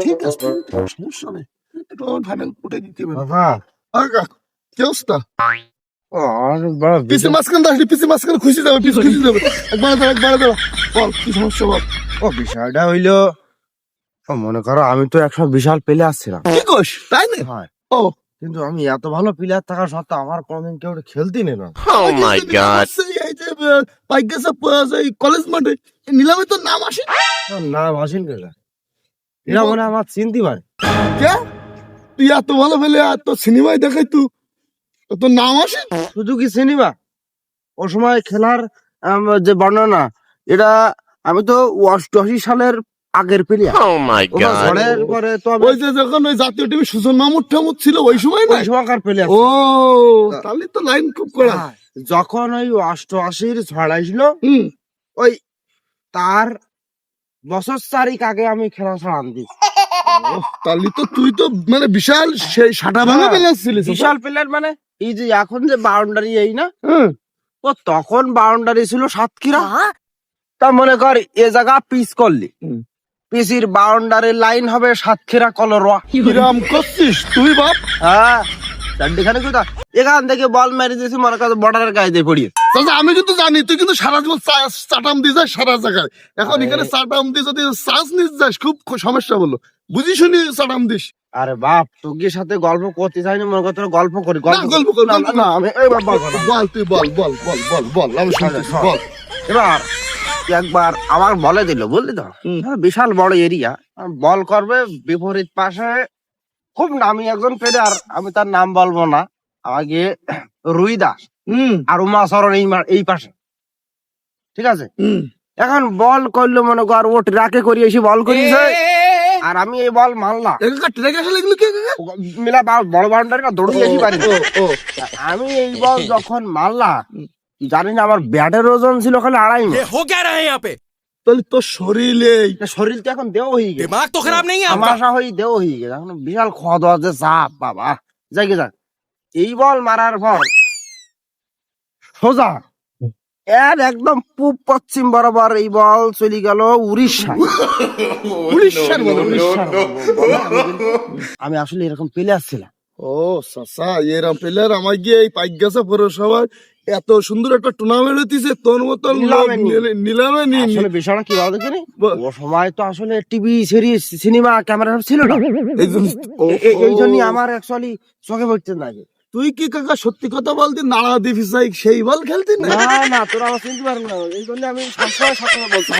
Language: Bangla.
ঠিক আছে, সমস্যা নেই, একটু ফাইনাল উঠে দিতে হবে। বাবা কি অবস্থা? অনেক বড় পিসি মাঝখানে আসলি, পিসি মাঝখানে খুশি যাবে, পিসি খুশি যাবে। একবার দাঁড়া, বল কি সমস্যা বল। ও বিষয়টা হইলো, ও মনে করো আমি তো একসময় বিশাল প্লেয়ার ছিলাম। কি কোস তাই না? হয়, ও কিন্তু আমি এত ভালো প্লেয়ার থাকা সত্ত্বেও আমার কোনদিন কেউ খেলতেই নিল না। Oh my god. এই যে পাইক গেছে কলেজ মাঠে নিলামে তোর নাম আসে। নাম আসেন কেন? এরা মনে হয় আমার চিনতে পারে। কে? তুই এত ভালো ফেলে আর তোর সিনেমায় দেখাই তুই, তোর নাম আসে? শুধু কি সিনেমা, ও সময় খেলার যে বর্ণনা, এটা আমি তো 88 সালের আগের প্লেয়ার। Oh my god. ঝড়ের পরে তো আমি ওই যে যখন ওই জাতীয় টিভি সুজন মাহমুদ ঠামুদ ছিল ওই সময় না? ওই সময়কার প্লেয়ার। ও তাহলে তো লাইন খুব করা। যখন ওই 88 ঝড় আসলো, হুম, ওই তার বছর 4 আগে আমি খেলা ছাড়ান দিই। তাহলে তো তুই তো মানে বিশাল সেই সাটা ভাঙা প্লেয়ার ছিলিস। বিশাল প্লেয়ার মানে এই যে এখন যে বাউন্ডারি এই না, হুম, ও তখন বাউন্ডারি ছিল সাতক্ষীরা। তা মনে কর এ জায়গা পিচ করলি, হুম। পিসির বাউন্ডারি লাইন হবে সাতক্ষীরা কলরোয়া। কিরাম করছিস তুই বাপ? হ্যাঁ, চারদিখানে কোথা এখান থেকে বল মেরে দিয়েছি মনে কর বর্ডারের গায়ে দিয়ে পড়িয়ে। চাচা আমি কিন্তু জানি তুই কিন্তু সারা জীবন চাটাম দিয়ে যাস সারা জায়গায়। এখন এখানে চাটাম দিয়ে যদি চাষ নিস যাস খুব সমস্যা বলো, বুঝি শুনি চাটাম দিস। আরে বাপ, তোর সাথে গল্প করতে চাইনি, মনে কর তোরা গল্প করি। না, গল্প কর, না, গল্প না, আমি এই বাপ বল না। বল তুই বল আমি শুনতেছি বল। এবার একবার আমার বলে দিল, বুঝলি তো, বিশাল বড় এরিয়া, বল করবে বিপরীত পাশে খুব নামি একজন প্লেয়ার, আমি তার নাম বলবো না, আমাকে রুই দাস আর উমা সরণ এই পাশে, ঠিক আছে। এখন বল করলো মনে কর ও ট্রাকে করি এসে বল করিয়েছে, আর আমি এই বল মারলাম ট্রেক আসলে এগুলো কি? মিলা বড় বাউন্ডারি না দৌড়িয়ে এসে পারি। আমি এই বল যখন মারলাম, জানি না আমার ব্যাটের ওজন ছিল খালি 2.5 ये हो क्या रहा है यहाँ पे? তাহলে তোর শরীরে শরীর তো এখন দেও হয়ে গেছে, दिमाग तो खराब नहीं है आपका? আমাশা হয়ে দেও হয়ে গেছে, এখন বিশাল খাওয়া দাওয়া যে চাপ বাবা। যাই গে যাক, এই বল মারার পর সোজা এর একদম পূব পশ্চিম বরাবর এই বল চলে গেল উড়িষ্যা। উড়িষ্যার বল। আমি আসলে এরকম প্লেয়ার ছিলাম। ও চাচা এরম প্লেয়ার আমার গিয়ে এই পাইক গেছে পৌরসভায় এত সুন্দর একটা টুর্নামেন্ট হইতেছে, তোর মতন নিলামে নিলামে নিয়ে আসলে বিষয়টা কি বলতো জানি, বল। ও সময় তো আসলে টিভি সিরিজ সিনেমা ক্যামেরা সব ছিল না, এই জন্য- এই জন্যই আমার অ্যাকচুয়ালি চোখে পড়তে না। তুই কি কাকা সত্যি কথা বলতি, নাড়া দিবি সেই বল খেলতি না? না না, তোরা আমার চিনতে পারবো না, এই জন্য আমি সবসময় বলছি।